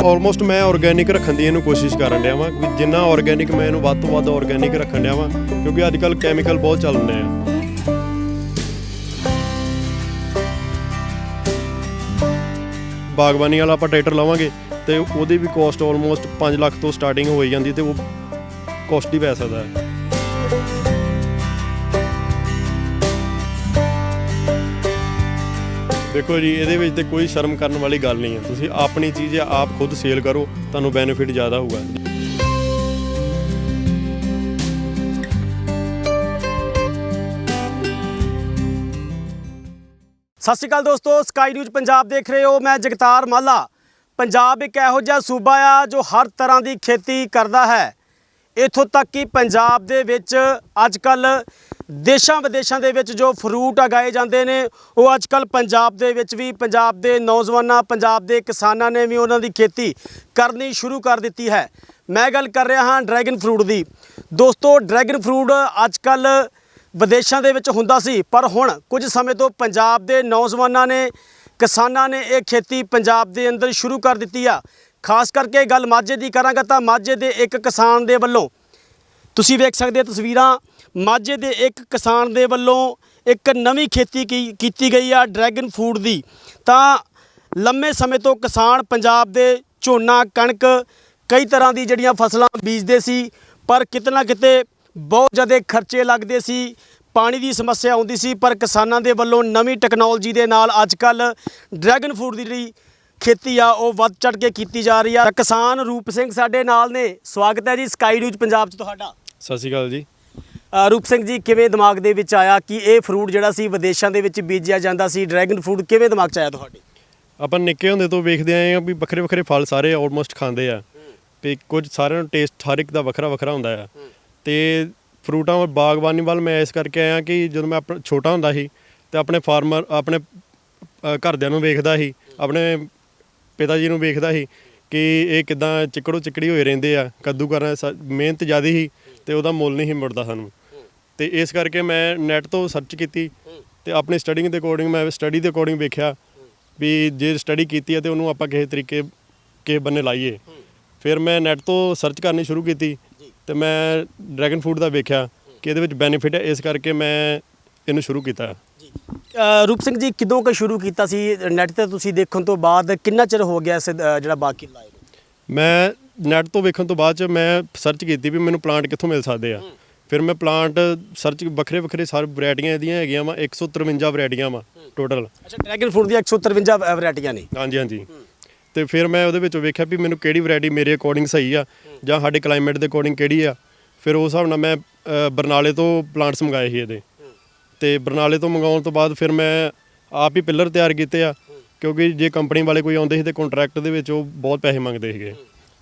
Almost ਮੈਂ organic ਰੱਖਣ ਦੀ ਇਹਨੂੰ ਕੋਸ਼ਿਸ਼ ਕਰਨ ਡਿਆ ਵਾਂ ਕਿ ਜਿੰਨਾ ਆਰਗੈਨਿਕ ਮੈਂ ਇਹਨੂੰ ਵੱਧ ਤੋਂ ਵੱਧ ਆਰਗੈਨਿਕ ਰੱਖਣ ਡਿਆ ਵਾਂ ਕਿਉਂਕਿ ਅੱਜ ਕੱਲ੍ਹ ਕੈਮੀਕਲ ਬਹੁਤ ਚੱਲਦੇ ਆ। ਬਾਗਬਾਨੀ ਵਾਲਾ ਆਪਾਂ ਟਰੈਕਟਰ ਲਵਾਂਗੇ ਤੇ ਉਹਦੀ ਵੀ ਕੋਸਟ ਆਲਮੋਸਟ 5 ਲੱਖ ਤੋਂ ਸਟਾਰਟਿੰਗ ਹੋ ਜਾਂਦੀ ਤੇ ਉਹ ਕੋਸਟਲੀ ਪੈ ਸਕਦਾ ਹੈ। ਦੇਖੋ ਜੀ, ਇਹਦੇ ਵਿੱਚ ਤੇ ਕੋਈ ਸ਼ਰਮ ਕਰਨ ਵਾਲੀ ਗੱਲ ਨਹੀਂ ਹੈ। ਤੁਸੀਂ ਆਪਣੀ ਚੀਜ਼ ਆਪ ਖੁਦ ਸੇਲ ਕਰੋ, ਤੁਹਾਨੂੰ ਬੈਨੀਫਿਟ ਜ਼ਿਆਦਾ ਹੋਊਗਾ। ਸਤਿ ਸ਼੍ਰੀ ਅਕਾਲ ਦੋਸਤੋ, ਸਕਾਈ ਨਿਊਜ਼ ਪੰਜਾਬ ਦੇਖ ਰਹੇ ਹੋ। ਮੈਂ ਜਗਤਾਰ ਮਾਲਾ। ਪੰਜਾਬ ਇੱਕ ਇਹੋ ਜਿਹਾ ਸੂਬਾ ਆ ਜੋ ਹਰ ਤਰ੍ਹਾਂ ਦੀ ਖੇਤੀ ਕਰਦਾ ਹੈ। ਇੱਥੋਂ ਤੱਕ ਕਿ ਪੰਜਾਬ ਦੇ ਵਿੱਚ ਅੱਜ ਕੱਲ੍ਹ ਦੇਸ਼ਾਂ ਵਿਦੇਸ਼ਾਂ ਦੇ ਵਿੱਚ ਜੋ ਫਰੂਟ ਉਗਾਏ ਜਾਂਦੇ ਨੇ ਉਹ ਅੱਜ ਕੱਲ੍ਹ ਪੰਜਾਬ ਦੇ ਵਿੱਚ ਵੀ ਪੰਜਾਬ ਦੇ ਨੌਜਵਾਨਾਂ, ਪੰਜਾਬ ਦੇ ਕਿਸਾਨਾਂ ਨੇ ਵੀ ਉਹਨਾਂ ਦੀ ਖੇਤੀ ਕਰਨੀ ਸ਼ੁਰੂ ਕਰ ਦਿੱਤੀ ਹੈ। ਮੈਂ ਗੱਲ ਕਰ ਰਿਹਾ ਹਾਂ ਡਰੈਗਨ ਫਰੂਟ ਦੀ। ਦੋਸਤੋ, ਡਰੈਗਨ ਫਰੂਟ ਅੱਜ ਕੱਲ੍ਹ ਵਿਦੇਸ਼ਾਂ ਦੇ ਵਿੱਚ ਹੁੰਦਾ ਸੀ, ਪਰ ਹੁਣ ਕੁਝ ਸਮੇਂ ਤੋਂ ਪੰਜਾਬ ਦੇ ਨੌਜਵਾਨਾਂ ਨੇ, ਕਿਸਾਨਾਂ ਨੇ ਇਹ ਖੇਤੀ ਪੰਜਾਬ ਦੇ ਅੰਦਰ ਸ਼ੁਰੂ ਕਰ ਦਿੱਤੀ ਆ। ਖਾਸ ਕਰਕੇ ਗੱਲ ਮਾਝੇ ਦੀ ਕਰਾਂਗਾ ਤਾਂ ਮਾਝੇ ਦੇ ਇੱਕ ਕਿਸਾਨ ਦੇ ਵੱਲੋਂ, ਤੁਸੀਂ ਵੇਖ ਸਕਦੇ ਹੋ ਤਸਵੀਰਾਂ, ਮਾਝੇ ਦੇ ਇੱਕ ਕਿਸਾਨ ਦੇ ਵੱਲੋਂ ਇੱਕ ਨਵੀਂ ਖੇਤੀ ਕੀਤੀ ਗਈ ਆ ਡਰੈਗਨ ਫਰੂਟ ਦੀ। ਤਾਂ ਲੰਮੇ ਸਮੇਂ ਤੋਂ ਕਿਸਾਨ ਪੰਜਾਬ ਦੇ ਝੋਨਾ, ਕਣਕ, ਕਈ ਤਰ੍ਹਾਂ ਦੀ ਜਿਹੜੀਆਂ ਫਸਲਾਂ ਬੀਜਦੇ ਸੀ, ਪਰ ਕਿਤੇ ਨਾ ਕਿਤੇ ਬਹੁਤ ਜ਼ਿਆਦਾ ਖਰਚੇ ਲੱਗਦੇ ਸੀ, ਪਾਣੀ ਦੀ ਸਮੱਸਿਆ ਆਉਂਦੀ ਸੀ। ਪਰ ਕਿਸਾਨਾਂ ਦੇ ਵੱਲੋਂ ਨਵੀਂ ਟੈਕਨੋਲੋਜੀ ਦੇ ਨਾਲ ਅੱਜ ਕੱਲ੍ਹ ਡਰੈਗਨ ਫਰੂਟ ਦੀ ਜਿਹੜੀ ਖੇਤੀ ਆ ਉਹ ਵੱਧ ਚੜ੍ਹ ਕੇ ਕੀਤੀ ਜਾ ਰਹੀ ਆ। ਕਿਸਾਨ ਰੂਪ ਸਿੰਘ ਸਾਡੇ ਨਾਲ ਨੇ। ਸਵਾਗਤ ਹੈ ਜੀ ਸਕਾਈ ਨਿਊਜ਼ ਪੰਜਾਬ 'ਚ ਤੁਹਾਡਾ। ਸਤਿ ਸ਼੍ਰੀ ਅਕਾਲ ਜੀ। ਰੂਪ ਸਿੰਘ ਜੀ, ਕਿਵੇਂ ਦਿਮਾਗ ਦੇ ਵਿੱਚ ਆਇਆ ਕਿ ਇਹ ਫਰੂਟ ਜਿਹੜਾ ਸੀ ਵਿਦੇਸ਼ਾਂ ਦੇ ਵਿੱਚ ਬੀਜਿਆ ਜਾਂਦਾ ਸੀ, ਡਰੈਗਨ ਫਰੂਟ ਕਿਵੇਂ ਦਿਮਾਗ 'ਚ ਆਇਆ ਤੁਹਾਡੇ? ਆਪਾਂ ਨਿੱਕੇ ਹੁੰਦੇ ਤੋਂ ਵੇਖਦੇ ਆਏ ਹਾਂ ਵੀ ਵੱਖਰੇ ਵੱਖਰੇ ਫਲ ਸਾਰੇ ਆਲਮੋਸਟ ਖਾਂਦੇ ਆ ਤੇ ਕੁਝ ਸਾਰਿਆਂ ਨੂੰ ਟੇਸਟ ਹਰ ਇੱਕ ਦਾ ਵੱਖਰਾ ਵੱਖਰਾ ਹੁੰਦਾ ਆ। ਤੇ ਫਰੂਟਾਂ ਬਾਗਬਾਨੀ ਵੱਲ ਮੈਂ ਇਸ ਕਰਕੇ ਆਇਆ ਕਿ ਜਦੋਂ ਮੈਂ ਆਪਣਾ ਛੋਟਾ ਹੁੰਦਾ ਸੀ ਤੇ ਆਪਣੇ ਫਾਰਮਰ, ਆਪਣੇ ਘਰਦਿਆਂ ਨੂੰ ਵੇਖਦਾ ਸੀ, ਆਪਣੇ ਪਿਤਾ ਜੀ ਨੂੰ ਵੇਖਦਾ ਸੀ ਕਿ ਇਹ ਕਿੱਦਾਂ ਚਿੱਕੜੋ ਚਿੱਕੜੀ ਹੋਏ ਰਹਿੰਦੇ ਆ। ਕੱਦੂ ਕਰਨ ਮਿਹਨਤ ਜ਼ਿਆਦਾ ਸੀ ਤੇ ਉਹਦਾ ਮੁੱਲ ਨਹੀਂ ਸੀ ਮੁੜਦਾ ਸਾਨੂੰ। ਤੇ ਇਸ ਕਰਕੇ ਮੈਂ ਨੈੱਟ ਤੋਂ ਸਰਚ ਕੀਤੀ ਤੇ ਆਪਣੀ ਸਟੱਡੀ ਦੇ ਅਕੋਰਡਿੰਗ ਵੇਖਿਆ ਵੀ ਜੇ ਸਟੱਡੀ ਕੀਤੀ ਹੈ ਤੇ ਉਹਨੂੰ ਆਪਾਂ ਕਿਸੇ ਬੰਨੇ ਲਾਈਏ। ਫਿਰ ਮੈਂ ਨੈੱਟ ਤੋਂ ਸਰਚ ਕਰਨੀ ਸ਼ੁਰੂ ਕੀਤੀ ਤੇ ਮੈਂ ਡਰੈਗਨ ਫਰੂਟ ਦਾ ਵੇਖਿਆ ਕਿ ਇਹਦੇ ਵਿੱਚ ਬੈਨੀਫਿਟ ਹੈ, ਇਸ ਕਰਕੇ ਮੈਂ ਇਹਨੂੰ ਸ਼ੁਰੂ ਕੀਤਾ। ਰੂਪ ਸਿੰਘ ਜੀ, ਕਿਦੋਂ ਕੁ ਸ਼ੁਰੂ ਕੀਤਾ ਸੀ? ਨੈੱਟ ਤੇ ਤੁਸੀਂ ਦੇਖਣ ਤੋਂ ਬਾਅਦ ਕਿੰਨਾ ਚਿਰ ਹੋ ਗਿਆ ਇਸ ਜਿਹੜਾ ਬਾਕੀ ਲਾਏ? ਮੈਂ ਨੈੱਟ ਤੋਂ ਵੇਖਣ ਤੋਂ ਬਾਅਦ 'ਚ ਮੈਂ ਸਰਚ ਕੀਤੀ ਵੀ ਮੈਨੂੰ ਪਲਾਂਟ ਕਿੱਥੋਂ ਮਿਲ ਸਕਦੇ ਆ। ਫਿਰ ਮੈਂ ਪਲਾਂਟ ਸਰਚ ਵੱਖਰੇ ਸਾਰੇ ਵੈਰਾਈਟੀਆਂ ਇਹਦੀਆਂ ਹੈਗੀਆਂ ਵਾ, 153 ਵੈਰਾਈਟੀਆਂ ਵਾ ਟੋਟਲ। ਅੱਛਾ, ਡਰੈਗਨ ਫਰੂਟ ਦੀਆਂ 153 ਵੈਰਾਈਟੀਆਂ ਨੇ? ਹਾਂਜੀ। ਤੇ ਫਿਰ ਮੈਂ ਉਹਦੇ ਵਿੱਚੋਂ ਵੇਖਿਆ ਵੀ ਮੈਨੂੰ ਕਿਹੜੀ ਵੈਰਾਈਟੀ ਮੇਰੇ ਅਕੋਰਡਿੰਗ ਸਹੀ ਆ ਜਾਂ ਸਾਡੇ ਕਲਾਈਮੇਟ ਦੇ ਅਕੋਰਡਿੰਗ ਕਿਹੜੀ ਆ। ਫਿਰ ਉਸ ਹਿਸਾਬ ਨਾਲ ਮੈਂ ਬਰਨਾਲੇ ਤੋਂ ਪਲਾਂਟਸ ਮੰਗਾਏ ਸੀ ਇਹਦੇ। ਤੇ ਬਰਨਾਲੇ ਤੋਂ ਮੰਗਾਉਣ ਤੋਂ ਬਾਅਦ ਫਿਰ ਮੈਂ ਆਪ ਹੀ ਪਿੱਲਰ ਤਿਆਰ ਕੀਤੇ ਆ, ਕਿਉਂਕਿ ਜੇ ਕੰਪਨੀ ਵਾਲੇ ਕੋਈ ਆਉਂਦੇ ਸੀ ਤੇ ਕੰਟਰੈਕਟ ਦੇ ਵਿੱਚ ਉਹ ਬਹੁਤ ਪੈਸੇ ਮੰਗਦੇ ਸੀਗੇ।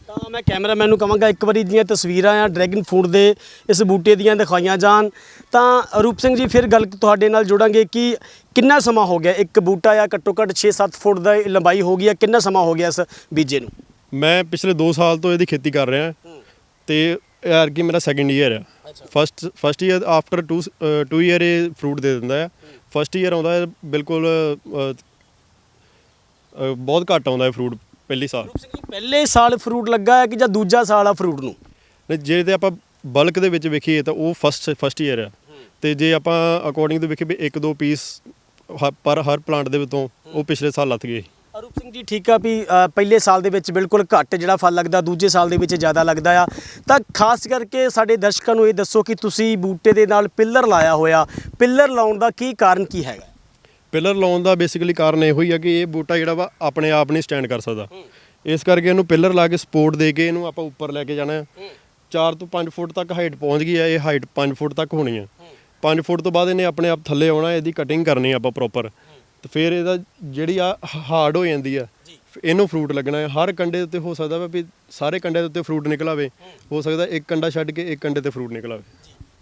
ਤਾਂ ਮੈਂ ਕੈਮਰਾਮੈਨ ਨੂੰ ਕਹਾਂਗਾ ਇੱਕ ਵਾਰੀ ਦੀਆਂ ਤਸਵੀਰਾਂ ਆ ਡਰੈਗਨ ਫਰੂਟ ਦੇ ਇਸ ਬੂਟੇ ਦੀਆਂ ਦਿਖਾਈਆਂ ਜਾਣ। ਤਾਂ ਰੂਪ ਸਿੰਘ ਜੀ, ਫਿਰ ਗੱਲ ਤੁਹਾਡੇ ਨਾਲ ਜੋੜਾਂਗੇ ਕਿ ਕਿੰਨਾ ਸਮਾਂ ਹੋ ਗਿਆ ਇੱਕ ਬੂਟਾ ਆ ਘੱਟੋ ਘੱਟ 6-7 ਫੁੱਟ ਦਾ ਲੰਬਾਈ ਹੋ ਗਈ ਆ, ਕਿੰਨਾ ਸਮਾਂ ਹੋ ਗਿਆ ਇਸ ਬੀਜੇ ਨੂੰ? ਮੈਂ ਪਿਛਲੇ 2 ਸਾਲ ਤੋਂ ਇਹਦੀ ਖੇਤੀ ਕਰ ਰਿਹਾ ਤੇ ਯਾਰ ਕਿ ਮੇਰਾ ਸੈਕਿੰਡ ਈਅਰ ਆ। ਫਸਟ ਈਅਰ ਆਫਟਰ 2 ਈਅਰ ਇਹ ਫਰੂਟ ਦੇ ਦਿੰਦਾ ਆ। ਫਸਟ ਈਅਰ ਆਉਂਦਾ ਹੈ ਬਿਲਕੁਲ ਬਹੁਤ ਘੱਟ ਆਉਂਦਾ ਹੈ ਫਰੂਟ ਪਹਿਲੇ ਸਾਲ। ਪਹਿਲੇ ਸਾਲ ਫਰੂਟ ਲੱਗਾ ਹੈ ਕਿ ਜਾਂ ਦੂਜਾ ਸਾਲ ਆ ਫਰੂਟ ਨੂੰ? ਜੇ ਤੇ ਆਪਾਂ ਬਲਕ ਦੇ ਵਿੱਚ ਵੇਖੀਏ ਤਾਂ ਉਹ ਫਸਟ ਈਅਰ ਆ। ਤੇ ਜੇ ਆਪਾਂ ਅਕੋਰਡਿੰਗ ਤੋਂ ਵੇਖੀਏ ਵੀ 1-2 ਪੀਸ ਪਰ ਹਰ ਪਲਾਂਟ ਦੇ ਵਿੱਚੋਂ ਉਹ ਪਿਛਲੇ ਸਾਲ ਲੱਥ ਗਏ। ਰੂਪ ਸਿੰਘ ਜੀ, ਠੀਕ ਆ ਵੀ ਪਹਿਲੇ ਸਾਲ ਦੇ ਵਿੱਚ ਬਿਲਕੁਲ ਘੱਟ ਜਿਹੜਾ ਫਲ ਲੱਗਦਾ, ਦੂਜੇ ਸਾਲ ਦੇ ਵਿੱਚ ਜ਼ਿਆਦਾ ਲੱਗਦਾ ਆ। ਤਾਂ ਖਾਸ ਕਰਕੇ ਸਾਡੇ ਦਰਸ਼ਕਾਂ ਨੂੰ ਇਹ ਦੱਸੋ ਕਿ ਤੁਸੀਂ ਬੂਟੇ ਦੇ ਨਾਲ ਪਿੱਲਰ ਲਾਇਆ ਹੋਇਆ, ਪਿੱਲਰ ਲਾਉਣ ਦਾ ਕੀ ਕਾਰਨ ਕੀ ਹੈਗਾ? ਪਿੱਲਰ ਲਾਉਣ ਦਾ ਬੇਸਿਕਲੀ ਕਾਰਨ ਇਹੋ ਹੀ ਆ ਕਿ ਇਹ ਬੂਟਾ ਜਿਹੜਾ ਵਾ ਆਪਣੇ ਆਪ ਨਹੀਂ ਸਟੈਂਡ ਕਰ ਸਕਦਾ। ਇਸ ਕਰਕੇ ਇਹਨੂੰ ਪਿੱਲਰ ਲਾ ਕੇ ਸਪੋਰਟ ਦੇ ਕੇ ਇਹਨੂੰ ਆਪਾਂ ਉੱਪਰ ਲੈ ਕੇ ਜਾਣਾ ਹੈ। 4 ਤੋਂ 5 ਫੁੱਟ ਤੱਕ ਹਾਈਟ ਪਹੁੰਚ ਗਈ ਹੈ। ਇਹ ਹਾਈਟ 5 ਫੁੱਟ ਤੱਕ ਹੋਣੀ ਹੈ। 5 ਫੁੱਟ ਤੋਂ ਬਾਅਦ ਇਹਨੇ ਆਪਣੇ ਆਪ ਥੱਲੇ ਆਉਣਾ, ਇਹਦੀ ਕਟਿੰਗ ਕਰਨੀ ਆਪਾਂ ਪ੍ਰੋਪਰ। ਤੇ ਫਿਰ ਇਹਦਾ ਜਿਹੜੀ ਆ ਹਾਰਡ ਹੋ ਜਾਂਦੀ ਆ, ਇਹਨੂੰ ਫਰੂਟ ਲੱਗਣਾ ਹੈ। ਹਰ ਕੰਡੇ ਦੇ ਉੱਤੇ ਹੋ ਸਕਦਾ ਵਾ ਵੀ ਸਾਰੇ ਕੰਡਿਆਂ ਦੇ ਉੱਤੇ ਫਰੂਟ ਨਿਕਲ ਆਵੇ, ਹੋ ਸਕਦਾ ਇੱਕ ਕੰਡਾ ਛੱਡ ਕੇ ਇੱਕ ਕੰਡੇ ਤੇ ਫਰੂਟ ਨਿਕਲ ਆਵੇ।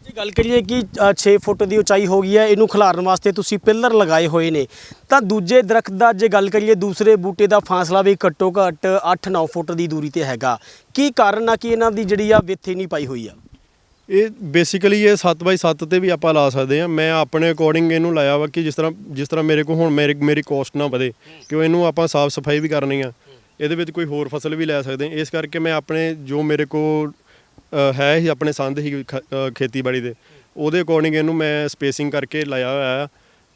ਜੇ ਗੱਲ ਕਰੀਏ ਕਿ 6 ਫੁੱਟ ਦੀ ਉਚਾਈ ਹੋ ਗਈ ਹੈ, ਇਹਨੂੰ ਖਿਲਾਰਨ ਵਾਸਤੇ ਤੁਸੀਂ ਪਿੱਲਰ ਲਗਾਏ ਹੋਏ ਨੇ, ਤਾਂ ਦੂਜੇ ਦਰਖਤ ਦਾ ਜੇ ਗੱਲ ਕਰੀਏ, ਦੂਸਰੇ ਬੂਟੇ ਦਾ ਫਾਸਲਾ ਵੀ ਘੱਟੋ ਘੱਟ 8-9 ਫੁੱਟ ਦੀ ਦੂਰੀ ਤੇ ਹੈਗਾ। ਕੀ ਕਾਰਨ ਆ ਕਿ ਇਹਨਾਂ ਦੀ ਜਿਹੜੀ ਆ ਵਿੱਥ ਨਹੀਂ ਪਾਈ ਹੋਈ ਆ? ਇਹ ਬੇਸਿਕਲੀ ਇਹ 7x7 ਤੇ ਵੀ ਆਪਾਂ ਲਾ ਸਕਦੇ ਹਾਂ। ਮੈਂ ਆਪਣੇ ਅਕੋਰਡਿੰਗ ਇਹਨੂੰ ਲਾਇਆ ਵਾ ਕਿ ਜਿਸ ਤਰ੍ਹਾਂ ਮੇਰੇ ਕੋਲ ਹੁਣ ਮੇਰੀ ਕੋਸਟ ਨਾ ਵਧੇ, ਕਿਉਂ ਇਹਨੂੰ ਆਪਾਂ ਸਾਫ਼ ਸਫਾਈ ਵੀ ਕਰਨੀ ਆ ਇਹਦੇ ਵਿੱਚ ਕੋਈ ਹੋਰ ਫਸਲ ਵੀ ਲੈ ਸਕਦੇ ਹਾਂ। ਇਸ ਕਰਕੇ ਮੈਂ ਆਪਣੇ ਜੋ ਮੇਰੇ ਕੋਲ ਹੈ ਹੀ ਆਪਣੇ ਸੰਦ ਹੀ ਖੇਤੀਬਾੜੀ ਦੇ ਉਹਦੇ ਅਕੋਰਡਿੰਗ ਇਹਨੂੰ ਮੈਂ ਸਪੇਸਿੰਗ ਕਰਕੇ ਲਾਇਆ ਹੋਇਆ ਆ।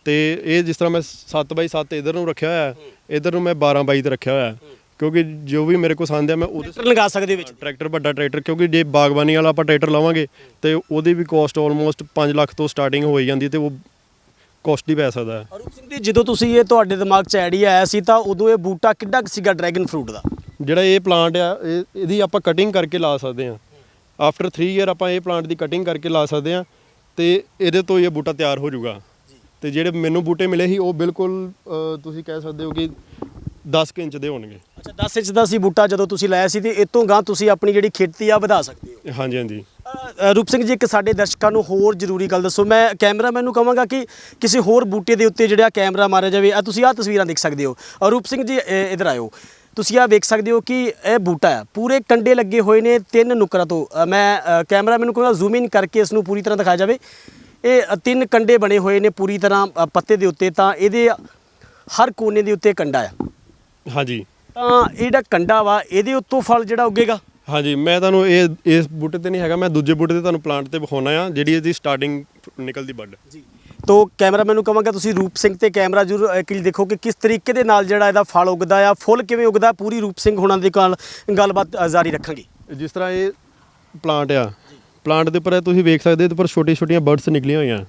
ਤੇ ਇਹ ਜਿਸ ਤਰ੍ਹਾਂ ਮੈਂ 7x7 ਇਧਰ ਨੂੰ ਰੱਖਿਆ ਹੋਇਆ, ਇਧਰ ਨੂੰ ਮੈਂ 12x ਤੇ ਰੱਖਿਆ ਹੋਇਆ, ਕਿਉਂਕਿ ਜੋ ਵੀ ਮੇਰੇ ਕੋਲ ਸੰਦ ਆ ਮੈਂ ਉਹਦੇ ਲਗਾ ਸਕਦੇ ਵਿੱਚ ਟਰੈਕਟਰ ਵੱਡਾ ਟਰੈਕਟਰ, ਕਿਉਂਕਿ ਜੇ ਬਾਗਬਾਨੀ ਵਾਲਾ ਆਪਾਂ ਟਰੈਕਟਰ ਲਾਵਾਂਗੇ ਤੇ ਉਹਦੀ ਵੀ ਕੋਸਟ ਆਲਮੋਸਟ 5 ਲੱਖ ਤੋਂ ਸਟਾਰਟਿੰਗ ਹੋ ਜਾਂਦੀ ਤੇ ਉਹ ਕੋਸਟਲੀ ਪੈ ਸਕਦਾ ਹੈ। ਅਰੂਪ ਸਿੰਘ ਜੀ, ਜਦੋਂ ਤੁਸੀਂ ਇਹ ਤੁਹਾਡੇ ਦਿਮਾਗ 'ਚ ਆਈਡੀਆ ਆਇਆ ਸੀ ਤਾਂ ਉਦੋਂ ਇਹ ਬੂਟਾ ਕਿੱਡਾ ਕੁ ਸੀਗਾ ਡਰੈਗਨ ਫਰੂਟ ਦਾ? ਜਿਹੜਾ ਇਹ ਪਲਾਂਟ ਆ ਇਹਦੀ ਆਪਾਂ ਕਟਿੰਗ ਕਰਕੇ ਲਾ ਸਕਦੇ ਹਾਂ। ਆਫਟਰ 3 ਈਅਰ ਆਪਾਂ ਇਹ ਪਲਾਂਟ ਦੀ ਕਟਿੰਗ ਕਰਕੇ ਲਾ ਸਕਦੇ ਹਾਂ ਤੇ ਇਹਦੇ ਤੋਂ ਇਹ ਬੂਟਾ ਤਿਆਰ ਹੋ ਜਾਊਗਾ। ਤੇ ਜਿਹੜੇ ਮੈਨੂੰ ਬੂਟੇ ਮਿਲੇ ਸੀ ਉਹ ਬਿਲਕੁਲ ਤੁਸੀਂ ਕਹਿ ਸਕਦੇ ਹੋ ਕਿ 10 ਇੰਚ ਦੇ ਹੋਣਗੇ। ਅੱਛਾ, 10 ਇੰਚ ਦਾ ਸੀ ਬੂਟਾ ਜਦੋਂ ਤੁਸੀਂ ਲਾਇਆ ਸੀ, ਤੇ ਇਸ ਤੋਂ ਗਾਂ ਤੁਸੀਂ ਆਪਣੀ ਜਿਹੜੀ ਖੇਤੀ ਆ ਵਧਾ ਸਕਦੇ ਹੋ। ਹਾਂਜੀ ਹਾਂਜੀ। ਰੂਪ ਸਿੰਘ ਜੀ, ਇੱਕ ਸਾਡੇ ਦਰਸ਼ਕਾਂ ਨੂੰ ਹੋਰ ਜ਼ਰੂਰੀ ਗੱਲ ਦੱਸੋ। ਮੈਂ ਕੈਮਰਾਮੈਨ ਨੂੰ ਕਹਾਂਗਾ ਕਿ ਕਿਸੇ ਹੋਰ ਬੂਟੇ ਦੇ ਉੱਤੇ ਜਿਹੜਾ ਕੈਮਰਾ ਮਾਰਿਆ ਜਾਵੇ। ਤੁਸੀਂ ਆਹ ਤਸਵੀਰਾਂ ਦੇਖ ਸਕਦੇ ਹੋ। ਰੂਪ ਸਿੰਘ ਜੀ, ਇੱਧਰ ਆਇਓ। ਤੁਸੀਂ ਆਹ ਵੇਖ ਸਕਦੇ ਹੋ ਕਿ ਇਹ ਬੂਟਾ ਹੈ, ਪੂਰੇ ਕੰਡੇ ਲੱਗੇ ਹੋਏ ਨੇ 3 ਨੁਕਰਾਂ ਤੋਂ। ਮੈਂ ਕੈਮਰਾਮੈਨ ਨੂੰ ਕਹਾਂਗਾ ਜ਼ੂਮ ਇਨ ਕਰਕੇ ਇਸ ਨੂੰ ਪੂਰੀ ਤਰ੍ਹਾਂ ਦਿਖਾਇਆ ਜਾਵੇ। ਇਹ 3 ਕੰਡੇ ਬਣੇ ਹੋਏ ਨੇ ਪੂਰੀ ਤਰ੍ਹਾਂ ਪੱਤੇ ਦੇ ਉੱਤੇ, ਤਾਂ ਇਹਦੇ ਹਰ ਕੋਨੇ ਦੇ ਉੱਤੇ ਕੰਡਾ ਆ। ਹਾਂਜੀ। ਤਾਂ ਇਹ ਜਿਹੜਾ ਕੰਡਾ ਵਾ ਇਹਦੇ ਉੱਤੋਂ ਫਲ ਜਿਹੜਾ ਉੱਗੇਗਾ। ਹਾਂਜੀ, ਮੈਂ ਤੁਹਾਨੂੰ ਇਸ ਬੂਟੇ ਤੇ ਨਹੀਂ ਹੈਗਾ, ਮੈਂ ਦੂਜੇ ਬੂਟੇ ਤੇ ਤੁਹਾਨੂੰ ਪਲਾਂਟ ਤੇ ਵਿਖਾਉਣਾ ਆ ਜਿਹੜੀ ਇਹਦੀ ਸਟਾਰਟਿੰਗ ਨਿਕਲਦੀ ਬੱਡ ਜੀ। ਤੋ ਕੈਮਰਾਮੈਨ ਨੂੰ ਕਹਾਂਗਾ ਤੁਸੀਂ ਰੂਪ ਸਿੰਘ ਤੇ ਕੈਮਰਾ ਜ਼ਰੂਰ ਇੱਕ ਦੇਖੋ ਕਿ ਕਿਸ ਤਰੀਕੇ ਦੇ ਨਾਲ ਜਿਹੜਾ ਇਹਦਾ ਫਲ ਉੱਗਦਾ ਆ, ਫੁੱਲ ਕਿਵੇਂ ਉੱਗਦਾ। ਪੂਰੀ ਰੂਪ ਸਿੰਘ ਹੋਣਾ ਦੇ ਨਾਲ ਗੱਲਬਾਤ ਜਾਰੀ ਰੱਖਾਂਗੇ। ਜਿਸ ਤਰ੍ਹਾਂ ਇਹ ਪਲਾਂਟ ਆ, ਪਲਾਂਟ ਦੇ ਉੱਪਰ ਤੁਸੀਂ ਵੇਖ ਸਕਦੇ ਇਹਦੇ ਉੱਪਰ ਛੋਟੀਆਂ ਛੋਟੀਆਂ ਬਰਡਸ ਨਿਕਲੀਆਂ ਹੋਈਆਂ।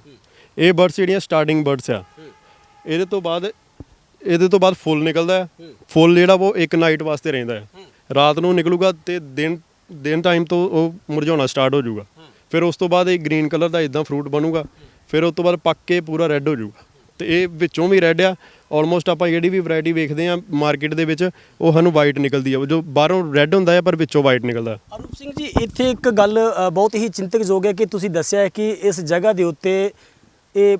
ਇਹ ਬਰਡਸ ਜਿਹੜੀਆਂ ਸਟਾਰਟਿੰਗ ਬਰਡਸ ਆ। ਇਹਦੇ ਤੋਂ ਬਾਅਦ ਫੁੱਲ ਨਿਕਲਦਾ ਹੈ। ਫੁੱਲ ਜਿਹੜਾ ਉਹ ਇੱਕ ਨਾਈਟ ਵਾਸਤੇ ਰਹਿੰਦਾ ਹੈ, ਰਾਤ ਨੂੰ ਨਿਕਲੂਗਾ ਤੇ ਦਿਨ ਟਾਈਮ ਤੋਂ ਉਹ ਮੁਰਝਾਉਣਾ ਸਟਾਰਟ ਹੋ ਜਾਊਗਾ। ਫਿਰ ਉਸ ਤੋਂ ਬਾਅਦ ਇਹ ਗ੍ਰੀਨ ਕਲਰ ਦਾ ਇਦਾਂ ਫਰੂਟ ਬਣੂਗਾ। ਫਿਰ ਉਸ ਤੋਂ ਬਾਅਦ ਪੱਕ ਕੇ ਪੂਰਾ ਰੈੱਡ ਹੋ ਜਾਊਗਾ। ਤੇ ਇਹ ਵਿੱਚੋਂ ਵੀ ਰੈੱਡ ਆ। ਆਲਮੋਸਟ ਆਪਾਂ ਜਿਹੜੀ ਵੀ ਵੈਰਾਈਟੀ ਵੇਖਦੇ ਆ ਮਾਰਕੀਟ ਦੇ ਵਿੱਚ ਉਹ ਸਾਨੂੰ ਵਾਈਟ ਨਿਕਲਦੀ ਆ, ਜੋ ਬਾਹਰੋਂ ਰੈੱਡ ਹੁੰਦਾ ਹੈ ਪਰ ਵਿੱਚੋਂ ਵਾਈਟ ਨਿਕਲਦਾ। ਅਰੂਪ ਸਿੰਘ ਜੀ, ਇੱਥੇ ਇੱਕ ਗੱਲ ਬਹੁਤ ਹੀ ਚਿੰਤਕਯੋਗ ਹੈ ਕਿ ਤੁਸੀਂ ਦੱਸਿਆ ਹੈ ਕਿ ਇਸ ਜਗ੍ਹਾ ਦੇ ਉੱਤੇ ਇਹ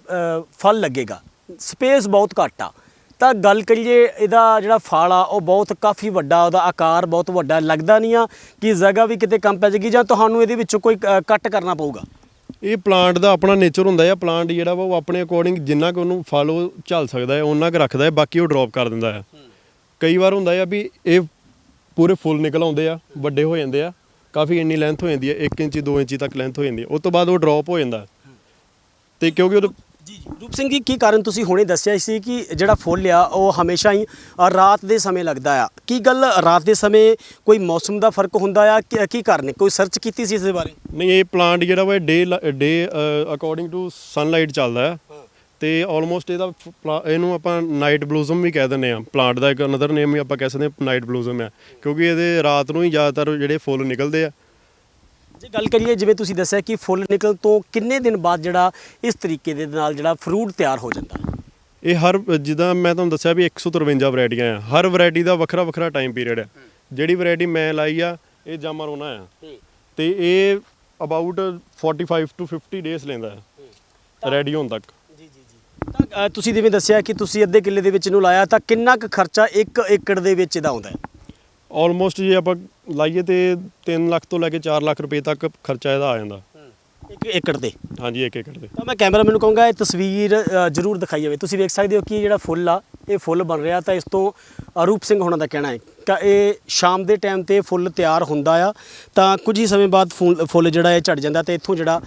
ਫਲ ਲੱਗੇਗਾ, ਸਪੇਸ ਬਹੁਤ ਘੱਟ ਆ। ਤਾਂ ਗੱਲ ਕਰੀਏ ਇਹਦਾ ਜਿਹੜਾ ਫਲ ਆ ਉਹ ਬਹੁਤ ਕਾਫੀ ਵੱਡਾ, ਉਹਦਾ ਆਕਾਰ ਬਹੁਤ ਵੱਡਾ। ਲੱਗਦਾ ਨਹੀਂ ਆ ਕਿ ਜਗ੍ਹਾ ਵੀ ਕਿਤੇ ਕਮ ਪੈ ਜਾਏਗੀ ਜਾਂ ਤੁਹਾਨੂੰ ਇਹਦੇ ਵਿੱਚੋਂ ਕੋਈ ਕੱਟ ਕਰਨਾ ਪਊਗਾ। ਇਹ ਪਲਾਂਟ ਦਾ ਆਪਣਾ ਨੇਚਰ ਹੁੰਦਾ ਹੈ। ਪਲਾਂਟ ਜਿਹੜਾ ਵਾ ਉਹ ਆਪਣੇ ਅਕੋਰਡਿੰਗ ਜਿੰਨਾ ਕੁ ਉਹਨੂੰ ਫਲ ਉਹ ਝੱਲ ਸਕਦਾ ਹੈ ਉਹਨਾਂ ਕੁ ਰੱਖਦਾ ਹੈ, ਬਾਕੀ ਉਹ ਡ੍ਰੌਪ ਕਰ ਦਿੰਦਾ ਹੈ। ਕਈ ਵਾਰ ਹੁੰਦਾ ਹੈ ਵੀ ਇਹ ਪੂਰੇ ਫੁੱਲ ਨਿਕਲ ਆਉਂਦੇ ਆ, ਵੱਡੇ ਹੋ ਜਾਂਦੇ ਆ, ਕਾਫੀ ਇੰਨੀ ਲੈਂਥ ਹੋ ਜਾਂਦੀ ਹੈ, 1 ਇੰਚ 2 ਇੰਚ ਤੱਕ ਲੈਂਥ ਹੋ ਜਾਂਦੀ ਹੈ। ਉਸ ਤੋਂ ਬਾਅਦ ਉਹ ਡ੍ਰੌਪ ਹੋ ਜਾਂਦਾ ਤੇ ਕਿਉਂਕਿ ਉਹ ਜੀ ਰੂਪ ਸਿੰਘ ਜੀ, ਕੀ ਕਾਰਨ ਤੁਸੀਂ ਹੁਣੇ ਦੱਸਿਆ ਸੀ ਕਿ ਜਿਹੜਾ ਫੁੱਲ ਆ ਉਹ ਹਮੇਸ਼ਾ ਹੀ ਰਾਤ ਦੇ ਸਮੇਂ ਲੱਗਦਾ ਆ। ਕੀ ਗੱਲ ਰਾਤ ਦੇ ਸਮੇਂ ਕੋਈ ਮੌਸਮ ਦਾ ਫਰਕ ਹੁੰਦਾ ਆ? ਕੀ ਕਾਰਨ ਹੈ? ਕੋਈ ਸਰਚ ਕੀਤੀ ਸੀ ਇਸ ਦੇ ਬਾਰੇ? ਨਹੀਂ, ਇਹ ਪਲਾਂਟ ਜਿਹੜਾ ਵਾ ਡੇ ਅਕੋਰਡਿੰਗ ਟੂ ਸਨਲਾਈਟ ਚੱਲਦਾ ਹੈ ਤੇ ਆਲਮੋਸਟ ਇਹਨੂੰ ਆਪਾਂ ਨਾਈਟ ਬਲੂਜ਼ਮ ਵੀ ਕਹਿ ਦਿੰਦੇ ਆ। ਪਲਾਂਟ ਦਾ ਇੱਕ ਅਨਦਰ ਨੇਮ ਵੀ ਆਪਾਂ ਕਹਿ ਸਕਦੇ ਹਾਂ ਨਾਈਟ ਬਲੂਜ਼ਮ ਹੈ, ਕਿਉਂਕਿ ਇਹਦੇ ਰਾਤ ਨੂੰ ਹੀ ਜ਼ਿਆਦਾਤਰ ਜਿਹੜੇ ਫੁੱਲ ਨਿਕਲਦੇ ਆ। ਜੇ ਗੱਲ ਕਰੀਏ ਜਿਵੇਂ ਤੁਸੀਂ ਦੱਸਿਆ ਕਿ ਫੁੱਲ ਨਿਕਲ ਤੋਂ ਕਿੰਨੇ ਦਿਨ ਬਾਅਦ ਜਿਹੜਾ ਇਸ ਤਰੀਕੇ ਦੇ ਨਾਲ ਜਿਹੜਾ ਫਰੂਟ ਤਿਆਰ ਹੋ ਜਾਂਦਾ? ਇਹ ਜਿੱਦਾਂ ਮੈਂ ਤੁਹਾਨੂੰ ਦੱਸਿਆ ਵੀ 153 ਵੈਰਾਈਟੀਆਂ ਆ, ਹਰ ਵੈਰਾਈਟੀ ਦਾ ਵੱਖਰਾ ਵੱਖਰਾ ਟਾਈਮ ਪੀਰੀਅਡ ਹੈ। ਜਿਹੜੀ ਵੈਰਾਈਟੀ ਮੈਂ ਲਾਈ ਆ ਇਹ ਜਾਮਾਰੋਨਾ ਆ ਤੇ ਇਹ ਅਬਾਊਟ 45 to 50 ਡੇਜ਼ ਲੈਂਦਾ ਹੈ ਰੈਡੀ ਹੋਣ ਤੱਕ। ਤਾਂ ਤੁਸੀਂ ਜਿਵੇਂ ਦੱਸਿਆ ਕਿ ਤੁਸੀਂ ਅੱਧੇ ਕਿੱਲੇ ਦੇ ਵਿੱਚ ਨੂੰ ਲਾਇਆ, ਤਾਂ ਕਿੰਨਾ ਕੁ ਖਰਚਾ 1 ਏਕੜ ਦੇ ਵਿੱਚ ਇਹਦਾ ਆਉਂਦਾ ਹੈ? ਆਲਮੋਸਟ ਜੇ ਆਪਾਂ ਲਾਈਏ ਤੇ 3 ਲੱਖ ਤੋਂ ਲੈ ਕੇ 4 ਲੱਖ ਰੁਪਏ ਤੱਕ ਖਰਚਾ ਇਹਦਾ ਆ ਜਾਂਦਾ 1 ਏਕੜ ਤੇ। ਹਾਂਜੀ, 1 ਏਕੜ ਤੇ। ਤਾਂ ਮੈਂ ਕੈਮਰਾਮੈਨ ਨੂੰ ਕਹੂੰਗਾ ਇਹ ਤਸਵੀਰ ਜ਼ਰੂਰ ਦਿਖਾਈ ਜਾਵੇ। ਤੁਸੀਂ ਵੇਖ ਸਕਦੇ ਹੋ ਕਿ ਜਿਹੜਾ ਫੁੱਲ ਆ ਇਹ ਫੁੱਲ ਬਣ ਰਿਹਾ। ਤਾਂ ਇਸ ਤੋਂ ਰੂਪ ਸਿੰਘ ਹੋਣਾ ਦਾ ਕਹਿਣਾ ਹੈ ਕਿ ਇਹ ਸ਼ਾਮ ਦੇ ਟਾਈਮ ਤੇ ਫੁੱਲ ਤਿਆਰ ਹੁੰਦਾ ਆ, ਤਾਂ ਕੁਝ ਹੀ ਸਮੇਂ ਬਾਅਦ ਫੁੱਲ ਜਿਹੜਾ ਇਹ ਝੜ ਜਾਂਦਾ ਤੇ ਇੱਥੋਂ ਜਿਹੜਾ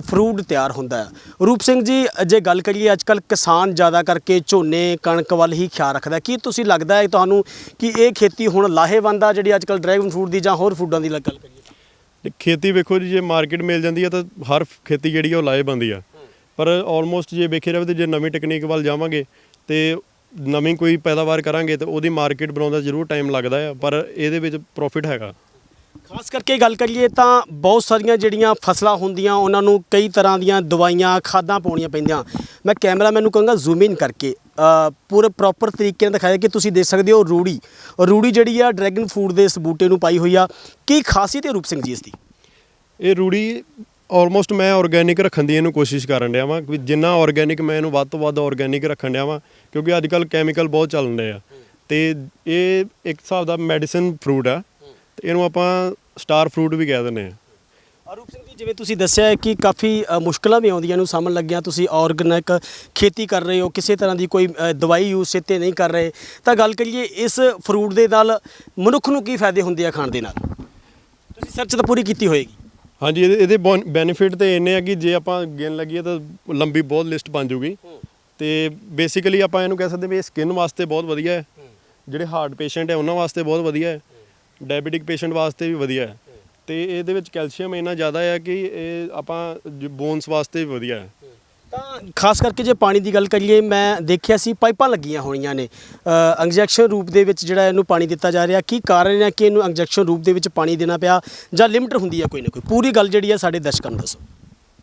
ਫਰੂਟ ਤਿਆਰ ਹੁੰਦਾ ਆ। ਰੂਪ ਸਿੰਘ ਜੀ, ਜੇ ਗੱਲ ਕਰੀਏ ਅੱਜ ਕੱਲ੍ਹ ਕਿਸਾਨ ਜ਼ਿਆਦਾ ਕਰਕੇ ਝੋਨੇ ਕਣਕ ਵੱਲ ਹੀ ਖਿਆਲ ਰੱਖਦਾ, ਕੀ ਤੁਸੀਂ ਲੱਗਦਾ ਹੈ ਤੁਹਾਨੂੰ ਕਿ ਇਹ ਖੇਤੀ ਹੁਣ ਲਾਹੇਵੰਦ ਆ ਜਿਹੜੀ ਅੱਜ ਕੱਲ੍ਹ ਡਰੈਗਨ ਫਰੂਟ ਦੀ ਜਾਂ ਹੋਰ ਫੂਡਾਂ ਦੀ ਗੱਲ ਕਰੀਏ? ਖੇਤੀ ਵੇਖੋ ਜੀ, ਜੇ ਮਾਰਕੀਟ ਮਿਲ ਜਾਂਦੀ ਆ ਤਾਂ ਹਰ ਖੇਤੀ ਜਿਹੜੀ ਆ ਉਹ ਲਾਹੇਵੰਦ ਆ। ਪਰ ਆਲਮੋਸਟ ਜੇ ਵੇਖੇ ਜਾਵੇ ਤੇ ਜੇ ਨਵੀਂ ਟੈਕਨੀਕ ਵੱਲ ਜਾਵਾਂਗੇ ਤੇ ਨਵੀਂ ਕੋਈ ਪੈਦਾਵਾਰ ਕਰਾਂਗੇ ਤਾਂ ਉਹਦੀ ਮਾਰਕੀਟ ਬਣਾਉਣ ਦਾ ਜ਼ਰੂਰ ਟਾਈਮ ਲੱਗਦਾ ਆ, ਪਰ ਇਹਦੇ ਵਿੱਚ ਪ੍ਰੋਫਿਟ ਹੈਗਾ। ਖਾਸ ਕਰਕੇ ਗੱਲ ਕਰੀਏ ਤਾਂ ਬਹੁਤ ਸਾਰੀਆਂ ਜਿਹੜੀਆਂ ਫਸਲਾਂ ਹੁੰਦੀਆਂ ਉਹਨਾਂ ਨੂੰ ਕਈ ਤਰ੍ਹਾਂ ਦੀਆਂ ਦਵਾਈਆਂ ਖਾਦਾਂ ਪਾਉਣੀਆਂ ਪੈਂਦੀਆਂ। ਮੈਂ ਕੈਮਰਾਮੈਨ ਨੂੰ ਕਹਾਂਗਾ ਜ਼ੂਮ ਇਨ ਕਰਕੇ ਪੂਰੇ ਪ੍ਰੋਪਰ ਤਰੀਕੇ ਨਾਲ ਦਿਖਾਇਆ ਕਿ ਤੁਸੀਂ ਦੇਖ ਸਕਦੇ ਹੋ ਰੂੜੀ ਜਿਹੜੀ ਆ ਡਰੈਗਨ ਫਰੂਟ ਦੇ ਇਸ ਬੂਟੇ ਨੂੰ ਪਾਈ ਹੋਈ ਆ। ਕੀ ਖਾਸੀਅਤ ਹੈ ਰੂਪ ਸਿੰਘ ਜੀ ਇਸ ਦੀ? ਇਹ ਰੂੜੀ ਆਲਮੋਸਟ ਮੈਂ ਆਰਗੈਨਿਕ ਰੱਖਣ ਦੀ ਇਹਨੂੰ ਕੋਸ਼ਿਸ਼ ਕਰਨ ਡਿਆ ਵਾਂ ਕਿ ਜਿੰਨਾ ਆਰਗੈਨਿਕ ਮੈਂ ਇਹਨੂੰ ਵੱਧ ਤੋਂ ਵੱਧ ਆਰਗੈਨਿਕ ਰੱਖਣ ਡਿਆ ਵਾਂ, ਕਿਉਂਕਿ ਅੱਜ ਕੱਲ੍ਹ ਕੈਮੀਕਲ ਬਹੁਤ ਚੱਲਣ ਡਏ ਆ ਤੇ ਇਹ ਇੱਕ ਹਿਸਾਬ ਦਾ ਮੈਡੀਸਨ ਫਰੂਟ ਆ ਤੇ ਇਹਨੂੰ ਆਪਾਂ ਸਟਾਰ ਫਰੂਟ ਵੀ ਕਹਿ ਦਿੰਦੇ ਆ। ਰੂਪ ਸਿੰਘ ਜੀ, ਜਿਵੇਂ ਤੁਸੀਂ ਦੱਸਿਆ ਹੈ ਕਿ ਕਾਫੀ ਮੁਸ਼ਕਲਾਂ ਵੀ ਆਉਂਦੀਆਂ ਨੂੰ ਸਾਹਮਣ ਲੱਗਿਆ, ਤੁਸੀਂ ਆਰਗੈਨਿਕ ਖੇਤੀ ਕਰ ਰਹੇ ਹੋ, ਕਿਸੇ ਤਰ੍ਹਾਂ ਦੀ ਕੋਈ ਦਵਾਈ ਯੂਜ਼ ਇੱਥੇ ਨਹੀਂ ਕਰ ਰਹੇ, ਤਾਂ ਗੱਲ ਕਰੀਏ ਇਸ ਫਰੂਟ ਦੇ ਨਾਲ ਮਨੁੱਖ ਨੂੰ ਕੀ ਫਾਇਦੇ ਹੁੰਦੇ ਆ ਖਾਣ ਦੇ ਨਾਲ? ਤੁਸੀਂ ਸਰਚ ਤਾਂ ਪੂਰੀ ਕੀਤੀ ਹੋਏਗੀ। ਹਾਂਜੀ, ਇਹਦੇ ਬੈਨੀਫਿਟ ਤੇ ਇੰਨੇ ਆ ਕਿ ਜੇ ਆਪਾਂ ਗਿਣ ਲੱਗੀਏ ਤਾਂ ਲੰਬੀ ਬਹੁਤ ਲਿਸਟ ਬਣ ਜੂਗੀ। ਤੇ ਬੇਸਿਕਲੀ ਆਪਾਂ ਇਹਨੂੰ ਕਹਿ ਸਕਦੇ ਵੀ ਇਹ ਸਕਿਨ ਵਾਸਤੇ ਬਹੁਤ ਵਧੀਆ ਹੈ, ਜਿਹੜੇ ਹਾਰਟ ਪੇਸ਼ੈਂਟ ਹੈ ਉਹਨਾਂ ਵਾਸਤੇ ਬਹੁਤ ਵਧੀਆ ਹੈ, ਡਾਇਬੀਟਿਕ ਪੇਸ਼ੈਂਟ ਵਾਸਤੇ ਵੀ ਵਧੀਆ ਹੈ। ਤੇ ਇਹਦੇ ਵਿੱਚ ਕੈਲਸ਼ੀਅਮ ਇੰਨਾ ਜ਼ਿਆਦਾ ਹੈ ਕਿ ਇਹ ਆਪਾਂ ਬੋਨਸ ਵਾਸਤੇ ਵੀ ਵਧੀਆ ਹੈ। ਤਾਂ ਖਾਸ ਕਰਕੇ ਜੇ ਪਾਣੀ ਦੀ ਗੱਲ ਕਰੀਏ, ਮੈਂ ਦੇਖਿਆ ਸੀ ਪਾਈਪਾਂ ਲੱਗੀਆਂ ਹੋਈਆਂ ਨੇ ਇੰਜੈਕਸ਼ਨ ਰੂਪ ਦੇ ਵਿੱਚ ਜਿਹੜਾ ਇਹਨੂੰ ਪਾਣੀ ਦਿੱਤਾ ਜਾ ਰਿਹਾ। ਕੀ ਕਾਰਨ ਹੈ ਕਿ ਇਹਨੂੰ ਇੰਜੈਕਸ਼ਨ ਰੂਪ ਦੇ ਵਿੱਚ ਪਾਣੀ ਦੇਣਾ ਪਿਆ, ਜਾਂ ਲਿਮਟ ਹੁੰਦੀ ਹੈ ਕੋਈ ਨਾ ਕੋਈ? ਪੂਰੀ ਗੱਲ ਜਿਹੜੀ ਹੈ ਸਾਡੇ ਦਰਸ਼ਕਾਂ ਨੂੰ ਦੱਸੋ।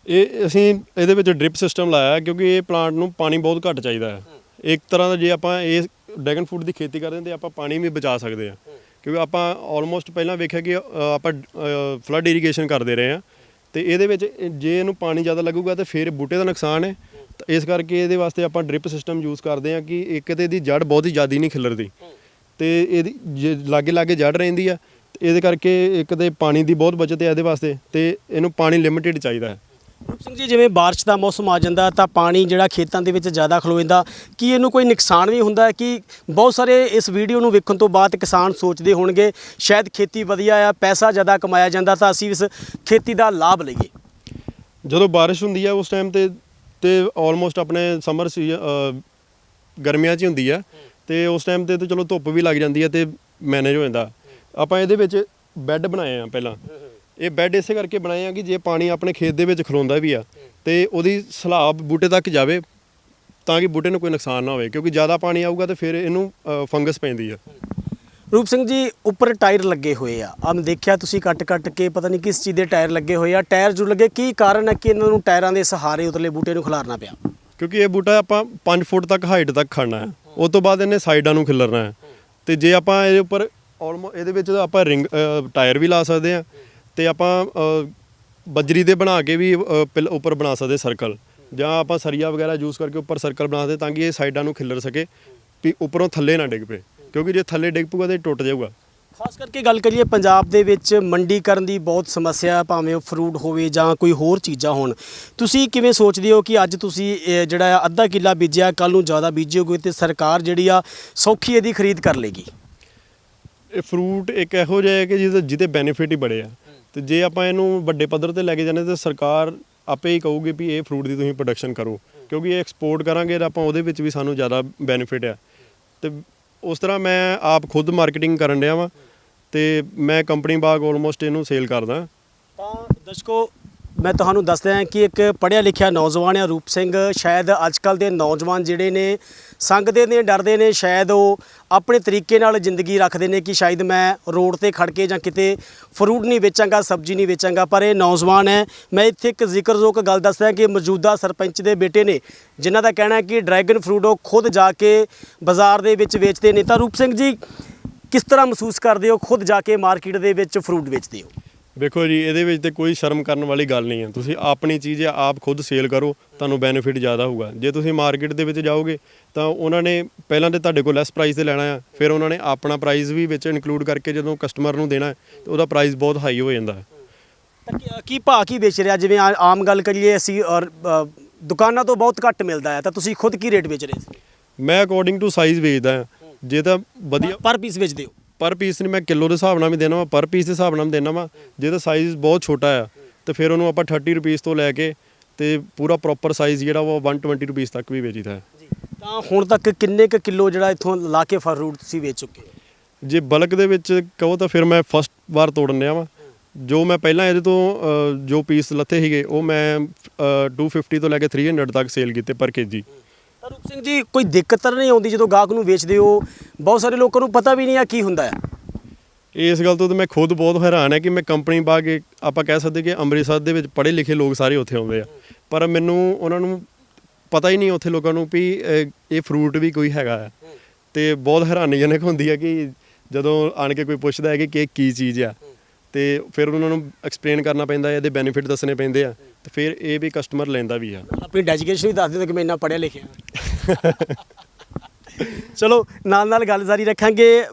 ਇਹ ਅਸੀਂ ਇਹਦੇ ਵਿੱਚ ਡ੍ਰਿਪ ਸਿਸਟਮ ਲਾਇਆ ਕਿਉਂਕਿ ਇਹ ਪਲਾਂਟ ਨੂੰ ਪਾਣੀ ਬਹੁਤ ਘੱਟ ਚਾਹੀਦਾ ਹੈ। ਇੱਕ ਤਰ੍ਹਾਂ ਦਾ ਜੇ ਆਪਾਂ ਇਹ ਡਰੈਗਨ ਫਰੂਟ ਦੀ ਖੇਤੀ ਕਰਦੇ ਹਾਂ ਤਾਂ ਆਪਾਂ ਪਾਣੀ ਵੀ ਬਚਾ ਸਕਦੇ ਹਾਂ, ਕਿਉਂਕਿ ਆਪਾਂ ਆਲਮੋਸਟ ਪਹਿਲਾਂ ਵੇਖਿਆ ਕਿ ਆਪਾਂ ਫਲੱਡ ਇਰੀਗੇਸ਼ਨ ਕਰਦੇ ਰਹੇ ਹਾਂ, ਤੇ ਇਹਦੇ ਵਿੱਚ ਜੇ ਇਹਨੂੰ ਪਾਣੀ ਜ਼ਿਆਦਾ ਲੱਗੂਗਾ ਤਾਂ ਫਿਰ ਬੂਟੇ ਦਾ ਨੁਕਸਾਨ ਹੈ। ਤਾਂ ਇਸ ਕਰਕੇ ਇਹਦੇ ਵਾਸਤੇ ਆਪਾਂ ਡ੍ਰਿਪ ਸਿਸਟਮ ਯੂਜ਼ ਕਰਦੇ ਹਾਂ ਕਿ ਇੱਕ ਤਾਂ ਇਹਦੀ ਜੜ ਬਹੁਤ ਹੀ ਜ਼ਿਆਦਾ ਨਹੀਂ ਖਿਲਰਦੀ, ਤੇ ਇਹਦੀ ਜੇ ਲਾਗੇ ਜੜ ਰਹਿੰਦੀ ਆ, ਇਹਦੇ ਕਰਕੇ ਇੱਕ ਤਾਂ ਪਾਣੀ ਦੀ ਬਹੁਤ ਬਚਤ ਹੈ ਇਹਦੇ ਵਾਸਤੇ, ਤੇ ਇਹਨੂੰ ਪਾਣੀ ਲਿਮਿਟਿਡ ਚਾਹੀਦਾ ਹੈ। ਰੂਪ ਸਿੰਘ ਜੀ, ਜਿਵੇਂ ਬਾਰਿਸ਼ ਦਾ ਮੌਸਮ ਆ ਜਾਂਦਾ ਤਾਂ ਪਾਣੀ ਜਿਹੜਾ ਖੇਤਾਂ ਦੇ ਵਿੱਚ ਜ਼ਿਆਦਾ ਖਲੋ ਜਾਂਦਾ, ਕੀ ਇਹਨੂੰ ਕੋਈ ਨੁਕਸਾਨ ਵੀ ਹੁੰਦਾ ਹੈ? ਕਿ ਬਹੁਤ ਸਾਰੇ ਇਸ ਵੀਡੀਓ ਨੂੰ ਵੇਖਣ ਤੋਂ ਬਾਅਦ ਕਿਸਾਨ ਸੋਚਦੇ ਹੋਣਗੇ ਸ਼ਾਇਦ ਖੇਤੀ ਵਧੀਆ ਆ, ਪੈਸਾ ਜ਼ਿਆਦਾ ਕਮਾਇਆ ਜਾਂਦਾ, ਤਾਂ ਅਸੀਂ ਇਸ ਖੇਤੀ ਦਾ ਲਾਭ ਲਈਏ। ਜਦੋਂ ਬਾਰਿਸ਼ ਹੁੰਦੀ ਆ ਉਸ ਟਾਈਮ ਤੇ ਆਲਮੋਸਟ ਆਪਣੇ ਸਮਰ ਗਰਮੀਆਂ 'ਚ ਹੀ ਹੁੰਦੀ ਆ, ਤੇ ਉਸ ਟਾਈਮ ਤੇ ਚਲੋ ਧੁੱਪ ਵੀ ਲੱਗ ਜਾਂਦੀ ਹੈ ਤੇ ਮੈਨੇਜ ਹੋ ਜਾਂਦਾ। ਆਪਾਂ ਇਹਦੇ ਵਿੱਚ ਬੈੱਡ ਬਣਾਏ ਆ ਪਹਿਲਾਂ। ਇਹ ਬੈੱਡ ਇਸੇ ਕਰਕੇ ਬਣਾਏ ਆ ਕਿ ਜੇ ਪਾਣੀ ਆਪਣੇ ਖੇਤ ਦੇ ਵਿੱਚ ਖਲੋਂਦਾ ਵੀ ਆ ਤੇ ਉਹਦੀ ਸਲਾਬ ਬੂਟੇ ਤੱਕ ਜਾਵੇ, ਤਾਂ ਕਿ ਬੂਟੇ ਨੂੰ ਕੋਈ ਨੁਕਸਾਨ ਨਾ ਹੋਵੇ, ਕਿਉਂਕਿ ਜ਼ਿਆਦਾ ਪਾਣੀ ਆਊਗਾ ਤੇ ਫਿਰ ਇਹਨੂੰ ਫੰਗਸ ਪੈਂਦੀ ਆ। ਰੂਪ ਸਿੰਘ ਜੀ, ਉੱਪਰ ਟਾਇਰ ਲੱਗੇ ਹੋਏ ਆ, ਮੈਂ ਦੇਖਿਆ ਤੁਸੀਂ ਕੱਟ ਕੇ ਪਤਾ ਨਹੀਂ ਕਿਸ ਚੀਜ਼ ਦੇ ਟਾਇਰ ਲੱਗੇ ਹੋਏ ਆ। ਟਾਇਰ ਜੋ ਲੱਗੇ, ਕੀ ਕਾਰਨ ਹੈ ਕਿ ਇਹਨਾਂ ਨੂੰ ਟਾਇਰਾਂ ਦੇ ਸਹਾਰੇ ਉਤਲੇ ਬੂਟੇ ਨੂੰ ਖਿਲਾਰਨਾ ਪਿਆ? ਕਿਉਂਕਿ ਇਹ ਬੂਟਾ ਆਪਾਂ 5 ਫੁੱਟ ਤੱਕ ਹਾਈਟ ਤੱਕ ਖੜਨਾ ਹੈ, ਉਸ ਤੋਂ ਬਾਅਦ ਇਹਨੇ ਸਾਈਡਾਂ ਨੂੰ ਖਿਲਰਨਾ ਹੈ। ਤੇ ਜੇ ਆਪਾਂ ਇਹਦੇ ਉੱਪਰ ਇਹਦੇ ਵਿੱਚ ਆਪਾਂ ਰਿੰਗ ਟਾਇਰ ਵੀ ਲਾ ਸਕਦੇ ਹਾਂ, ਤੇ ਆਪਾਂ ਬਜਰੀ ਦੇ ਬਣਾ ਕੇ ਵੀ ਉੱਪਰ ਬਣਾ ਸਕਦੇ ਸਰਕਲ, ਜਾਂ ਆਪਾਂ ਸਰੀਆ ਵਗੈਰਾ ਯੂਜ਼ ਕਰਕੇ ਉੱਪਰ ਸਰਕਲ ਬਣਾ ਸਕਦੇ ਤਾਂ ਕਿ ਇਹ ਸਾਈਡਾਂ ਨੂੰ ਖਿਲਰ ਸਕੇ ਵੀ ਉੱਪਰੋਂ ਥੱਲੇ ਨਾ ਡਿੱਗ ਪਏ, ਕਿਉਂਕਿ ਜੇ ਥੱਲੇ ਡਿੱਗ ਪਊਗਾ ਤਾਂ ਇਹ ਟੁੱਟ ਜਾਊਗਾ। ਖਾਸ ਕਰਕੇ ਗੱਲ ਕਰੀਏ ਪੰਜਾਬ ਦੇ ਵਿੱਚ ਮੰਡੀਕਰਨ ਦੀ ਬਹੁਤ ਸਮੱਸਿਆ, ਭਾਵੇਂ ਉਹ ਫਰੂਟ ਹੋਵੇ ਜਾਂ ਕੋਈ ਹੋਰ ਚੀਜ਼ਾਂ ਹੋਣ। ਤੁਸੀਂ ਕਿਵੇਂ ਸੋਚਦੇ ਹੋ ਕਿ ਅੱਜ ਤੁਸੀਂ ਜਿਹੜਾ ਅੱਧਾ ਕਿੱਲਾ ਬੀਜਿਆ, ਕੱਲ ਨੂੰ ਜ਼ਿਆਦਾ ਬੀਜੋਗੇ ਤੇ ਸਰਕਾਰ ਜਿਹੜੀ ਆ ਸੌਖੀ ਇਹਦੀ ਖਰੀਦ ਕਰ ਲੇਗੀ? ਇਹ ਫਰੂਟ ਇੱਕ ਇਹੋ ਜਿਹਾ ਹੈ ਕਿ ਜਿਹਦੇ ਬੈਨੀਫਿਟ ਹੀ ਬੜੇ ਆ, ਤੇ ਜੇ ਆਪਾਂ ਇਹਨੂੰ ਵੱਡੇ ਪੱਧਰ ਤੇ ਲੈ ਕੇ ਜਾਂਦੇ ਤਾਂ ਸਰਕਾਰ ਆਪੇ ਹੀ ਕਹੂਗੀ ਵੀ ਇਹ ਫਰੂਟ ਦੀ ਤੁਸੀਂ ਪ੍ਰੋਡਕਸ਼ਨ ਕਰੋ, ਕਿਉਂਕਿ ਇਹ ਐਕਸਪੋਰਟ ਕਰਾਂਗੇ ਤਾਂ ਆਪਾਂ ਉਹਦੇ ਵਿੱਚ ਵੀ ਸਾਨੂੰ ਜ਼ਿਆਦਾ ਬੈਨੀਫਿਟ ਆ। ਤੇ ਉਸ ਤਰ੍ਹਾਂ ਮੈਂ ਆਪ ਖੁਦ ਮਾਰਕੀਟਿੰਗ ਕਰਨ ਡਿਆ ਵਾਂ, ਤੇ ਮੈਂ ਕੰਪਨੀ ਬਾਗ ਆਲਮੋਸਟ ਇਹਨੂੰ ਸੇਲ ਕਰਦਾ। ਤਾਂ ਦਰਸ਼ਕੋ, ਮੈਂ ਤੁਹਾਨੂੰ ਦੱਸਦਾ ਹਾਂ ਕਿ ਇੱਕ ਪੜ੍ਹਿਆ ਲਿਖਿਆ ਨੌਜਵਾਨ ਹੈ ਰੂਪ ਸਿੰਘ। ਸ਼ਾਇਦ ਅੱਜ ਕੱਲ੍ਹ ਦੇ ਨੌਜਵਾਨ ਜਿਹੜੇ ਨੇ ਸੰਗਦੇ ਨੇ, ਡਰਦੇ ਨੇ, ਸ਼ਾਇਦ ਉਹ ਆਪਣੇ ਤਰੀਕੇ ਨਾਲ ਜ਼ਿੰਦਗੀ ਰੱਖਦੇ ਨੇ ਕਿ ਸ਼ਾਇਦ ਮੈਂ ਰੋਡ ਤੇ ਖੜ ਕੇ ਜਾਂ ਕਿਤੇ ਫਰੂਟ ਨਹੀਂ ਵੇਚਾਂਗਾ, ਸਬਜ਼ੀ ਨਹੀਂ ਵੇਚਾਂਗਾ। ਪਰ ਇਹ ਨੌਜਵਾਨ ਹੈ। ਮੈਂ ਇੱਥੇ ਇੱਕ ਜ਼ਿਕਰਯੋਗ ਗੱਲ ਦੱਸਦਾ ਕਿ ਮੌਜੂਦਾ ਸਰਪੰਚ ਦੇ ਬੇਟੇ ਨੇ, ਜਿਨ੍ਹਾਂ ਦਾ ਕਹਿਣਾ ਹੈ ਕਿ ਡਰੈਗਨ ਫਰੂਟ ਉਹ ਖੁਦ ਜਾ ਕੇ ਬਾਜ਼ਾਰ ਦੇ ਵਿੱਚ ਵੇਚਦੇ ਨੇ। ਤਾਂ ਰੂਪ ਸਿੰਘ ਜੀ, ਕਿਸ ਤਰ੍ਹਾਂ ਮਹਿਸੂਸ ਕਰਦੇ ਹੋ ਖੁਦ ਜਾ ਕੇ ਮਾਰਕੀਟ ਦੇ ਵਿੱਚ ਫਰੂਟ ਵੇਚਦੇ ਹੋ? ਵੇਖੋ ਜੀ, ਇਹਦੇ ਵਿੱਚ ਤੇ ਕੋਈ ਸ਼ਰਮ ਕਰਨ ਵਾਲੀ ਗੱਲ ਨਹੀਂ ਹੈ। ਤੁਸੀਂ ਆਪਣੀ ਚੀਜ਼ ਆਪ ਖੁਦ ਸੇਲ ਕਰੋ, ਤੁਹਾਨੂੰ ਬੈਨੀਫਿਟ ਜ਼ਿਆਦਾ ਹੋਊਗਾ। ਜੇ ਤੁਸੀਂ ਮਾਰਕੀਟ ਦੇ ਵਿੱਚ ਜਾਓਗੇ ਤਾਂ ਉਹਨਾਂ ਨੇ ਪਹਿਲਾਂ ਤਾਂ ਤੁਹਾਡੇ ਕੋਲ ਲੈਸ ਪ੍ਰਾਈਸ ਤੇ ਲੈਣਾ ਆ, ਫਿਰ ਉਹਨਾਂ ਨੇ ਆਪਣਾ ਪ੍ਰਾਈਸ ਵੀ ਵਿੱਚ ਇਨਕਲੂਡ ਕਰਕੇ ਜਦੋਂ ਕਸਟਮਰ ਨੂੰ ਦੇਣਾ ਤਾਂ ਉਹਦਾ ਪ੍ਰਾਈਸ ਬਹੁਤ ਹਾਈ ਹੋ ਜਾਂਦਾ ਹੈ। ਤਾਂ ਕੀ ਭਾਅ ਕੀ ਵੇਚ ਰਿਹਾ? ਜਿਵੇਂ ਆਮ ਗੱਲ ਕਰੀਏ ਅਸੀਂ, ਔਰ ਦੁਕਾਨਾਂ ਤੋਂ ਬਹੁਤ ਘੱਟ ਮਿਲਦਾ ਹੈ, ਤਾਂ ਤੁਸੀਂ ਖੁਦ ਕੀ ਰੇਟ ਵੇਚ ਰਹੇ ਸੀ? ਮੈਂ ਅਕੋਰਡਿੰਗ ਟੂ ਸਾਈਜ਼ ਵੇਚਦਾ ਹਾਂ। ਜੇ ਤਾਂ ਵਧੀਆ ਪਰ ਪੀਸ ਵੇਚਦੇ ਹੋ? ਪਰ ਪੀਸ ਨਹੀਂ, ਮੈਂ ਕਿਲੋ ਦੇ ਹਿਸਾਬ ਨਾਲ ਵੀ ਦੇਣਾ ਵਾ, ਪਰ ਪੀਸ ਦੇ ਹਿਸਾਬ ਨਾਲ ਵੀ ਦੇਣਾ ਵਾ। ਜੇ ਤਾਂ ਸਾਈਜ਼ ਬਹੁਤ ਛੋਟਾ ਆ ਤਾਂ ਫਿਰ ਉਹਨੂੰ ਆਪਾਂ 30 ਰੁਪੀਸ ਤੋਂ ਲੈ ਕੇ ਤੇ ਪੂਰਾ ਪ੍ਰੋਪਰ ਸਾਈਜ਼ ਜਿਹੜਾ ਉਹ 120 ਰੁਪੀਸ ਤੱਕ ਵੀ ਵੇਚੀਦਾ ਹੈ। ਤਾਂ ਹੁਣ ਤੱਕ ਕਿੰਨੇ ਕੁ ਕਿਲੋ ਜਿਹੜਾ ਇੱਥੋਂ ਲਾ ਕੇ ਫਰੂਟ ਤੁਸੀਂ ਵੇਚ ਚੁੱਕੇ ਹੋ? ਜੇ ਬਲਕ ਦੇ ਵਿੱਚ ਕਹੋ ਤਾਂ ਫਿਰ ਮੈਂ ਫਸਟ ਵਾਰ ਤੋੜਨ ਡਿਆ ਵਾਂ। ਜੋ ਮੈਂ ਪਹਿਲਾਂ ਇਹਦੇ ਤੋਂ ਜੋ ਪੀਸ ਲੱਥੇ ਸੀਗੇ ਉਹ ਮੈਂ 250 ਤੋਂ ਲੈ ਕੇ 300 ਤੱਕ ਸੇਲ ਕੀਤੇ ਪਰ ਕੇਜੀ। ਤਾਂ ਰੂਪ ਸਿੰਘ ਜੀ, ਕੋਈ ਦਿੱਕਤ ਤਾਂ ਨਹੀਂ ਆਉਂਦੀ ਜਦੋਂ ਗਾਹਕ ਨੂੰ ਵੇਚਦੇ ਹੋ? ਬਹੁਤ ਸਾਰੇ ਲੋਕਾਂ ਨੂੰ ਪਤਾ ਵੀ ਨਹੀਂ ਆ ਕੀ ਹੁੰਦਾ ਆ। ਇਸ ਗੱਲ ਤੋਂ ਤਾਂ ਮੈਂ ਖੁਦ ਬਹੁਤ ਹੈਰਾਨ ਹੈ ਕਿ ਮੈਂ ਕੰਪਨੀ ਬਾਗ, ਆਪਾਂ ਕਹਿ ਸਕਦੇ ਕਿ ਅੰਮ੍ਰਿਤਸਰ ਦੇ ਵਿੱਚ ਪੜ੍ਹੇ ਲਿਖੇ ਲੋਕ ਸਾਰੇ ਉੱਥੇ ਆਉਂਦੇ ਆ, ਪਰ ਮੈਨੂੰ ਉਹਨਾਂ ਨੂੰ ਪਤਾ ਹੀ ਨਹੀਂ ਉੱਥੇ ਲੋਕਾਂ ਨੂੰ ਵੀ ਇਹ ਫਰੂਟ ਵੀ ਕੋਈ ਹੈਗਾ ਆ। ਤੇ ਬਹੁਤ ਹੈਰਾਨੀਜਨਕ ਹੁੰਦੀ ਹੈ ਕਿ ਜਦੋਂ ਆਣ ਕੇ ਕੋਈ ਪੁੱਛਦਾ ਹੈ ਕਿ ਇਹ ਕੀ ਚੀਜ਼ ਆ, ਤੇ ਫਿਰ ਉਹਨਾਂ ਨੂੰ ਐਕਸਪਲੇਨ ਕਰਨਾ ਪੈਂਦਾ, ਇਹਦੇ ਬੈਨੀਫਿਟ ਦੱਸਣੇ ਪੈਂਦੇ ਆ, ਤੇ ਫਿਰ ਇਹ ਵੀ ਕਸਟਮਰ ਲੈਂਦਾ ਵੀ ਆ। ਆਪਣੀ ਡੈਡੀਕੇਸ਼ਨ ਵੀ ਦੱਸ ਦਿਓ ਕਿ ਮੈਂ ਇੰਨਾ ਪੜ੍ਹਿਆ ਲਿਖਿਆ। ਚਲੋ ਨਾਲ ਗੱਲ ਜਾਰੀ ਰੱਖਾਂਗੇ।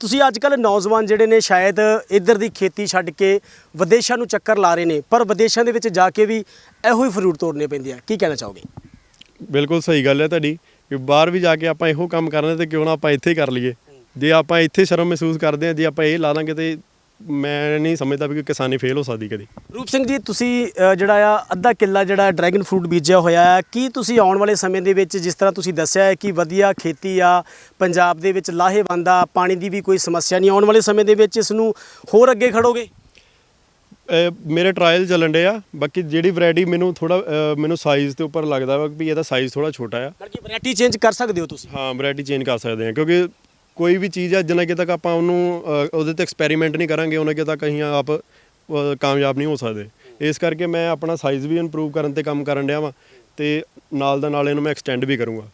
ਤੁਸੀਂ ਅੱਜ ਕੱਲ੍ਹ ਨੌਜਵਾਨ ਜਿਹੜੇ ਨੇ ਸ਼ਾਇਦ ਇੱਧਰ ਦੀ ਖੇਤੀ ਛੱਡ ਕੇ ਵਿਦੇਸ਼ਾਂ ਨੂੰ ਚੱਕਰ ਲਾ ਰਹੇ ਨੇ, ਪਰ ਵਿਦੇਸ਼ਾਂ ਦੇ ਵਿੱਚ ਜਾ ਕੇ ਵੀ ਇਹੋ ਹੀ ਫਰੂਟ ਤੋੜਨੇ ਪੈਂਦੇ ਆ, ਕੀ ਕਹਿਣਾ ਚਾਹੋਗੇ? ਬਿਲਕੁਲ ਸਹੀ ਗੱਲ ਹੈ ਤੁਹਾਡੀ ਕਿ ਬਾਹਰ ਵੀ ਜਾ ਕੇ ਆਪਾਂ ਇਹੋ ਕੰਮ ਕਰਨਾ ਤੇ ਕਿਉਂ ਨਾ ਆਪਾਂ ਇੱਥੇ ਹੀ ਕਰ ਲਈਏ। ਜੇ ਆਪਾਂ ਇੱਥੇ ਸ਼ਰਮ ਮਹਿਸੂਸ ਕਰਦੇ ਹਾਂ, ਜੇ ਆਪਾਂ ਇਹ ਲਾ ਲਾਂਗੇ ਤੇ ਮੈਂ ਨਹੀਂ ਸਮਝਦਾ ਵੀ ਕਿਸਾਨੀ ਫੇਲ ਹੋ ਸਕਦੀ ਕਦੀ। ਰੂਪ ਸਿੰਘ ਜੀ, ਤੁਸੀਂ ਜਿਹੜਾ ਆ ਅੱਧਾ ਕਿੱਲਾ ਜਿਹੜਾ ਡਰੈਗਨ ਫਰੂਟ ਬੀਜਿਆ ਹੋਇਆ ਹੈ, ਕੀ ਤੁਸੀਂ ਆਉਣ ਵਾਲੇ ਸਮੇਂ ਦੇ ਵਿੱਚ ਜਿਸ ਤਰ੍ਹਾਂ ਤੁਸੀਂ ਦੱਸਿਆ ਹੈ ਕਿ ਵਧੀਆ ਖੇਤੀ ਆ ਪੰਜਾਬ ਦੇ ਵਿੱਚ, ਲਾਹੇਵੰਦ ਆ, ਪਾਣੀ ਦੀ ਵੀ ਕੋਈ ਸਮੱਸਿਆ ਨਹੀਂ, ਆਉਣ ਵਾਲੇ ਸਮੇਂ ਦੇ ਵਿੱਚ ਇਸ ਨੂੰ ਹੋਰ ਅੱਗੇ ਖੜੋਗੇ? ਮੇਰੇ ਟਰਾਇਲ ਚੱਲਣ ਡੇ ਆ। ਬਾਕੀ ਜਿਹੜੀ ਵੈਰਾਈਟੀ ਮੈਨੂੰ ਸਾਈਜ਼ ਦੇ ਉੱਪਰ ਲੱਗਦਾ ਵਾ ਵੀ ਇਹਦਾ ਸਾਈਜ਼ ਥੋੜਾ ਛੋਟਾ ਆ। ਬਲਕਿ ਵੈਰਾਈਟੀ ਚੇਂਜ ਕਰ ਸਕਦੇ ਹੋ ਤੁਸੀਂ? ਹਾਂ, ਵੈਰਾਈਟੀ ਚੇਂਜ ਕਰ ਸਕਦੇ ਹਾਂ, ਕਿਉਂਕਿ ਕੋਈ ਵੀ ਚੀਜ਼ ਆ ਜਿੰਨਾ ਕਿ ਤੱਕ ਆਪਾਂ ਉਹਨੂੰ ਉਹਦੇ ਤੇ ਐਕਸਪੈਰੀਮੈਂਟ ਨਹੀਂ ਕਰਾਂਗੇ ਉਹਨਾਂ ਕਿ ਤੱਕ ਅਸੀਂ ਆਪ ਕਾਮਯਾਬ ਨਹੀਂ ਹੋ ਸਕਦੇ। ਇਸ ਕਰਕੇ ਮੈਂ ਆਪਣਾ ਸਾਈਜ਼ ਵੀ ਇੰਪਰੂਵ ਕਰਨ ਤੇ ਕੰਮ ਕਰਨ ਡਿਆ ਵਾਂ ਤੇ ਨਾਲ ਦਾ ਨਾਲ ਇਹਨੂੰ ਮੈਂ ਐਕਸਟੈਂਡ ਵੀ ਕਰੂੰਗਾ।